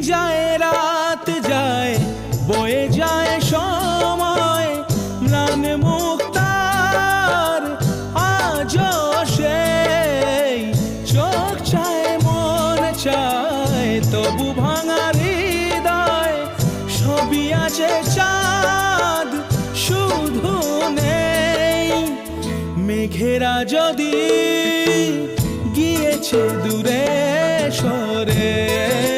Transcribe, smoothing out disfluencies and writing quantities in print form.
যায় রাত যায় বয়ে যায় সময় ম্লান মুক্তার আজও সেই চোখ চায় মন চায় তবু ভাঙা হৃদয় সবই আছে চাঁদ শুধু নেই মেঘেরা যদি গিয়েছে দূরে সরে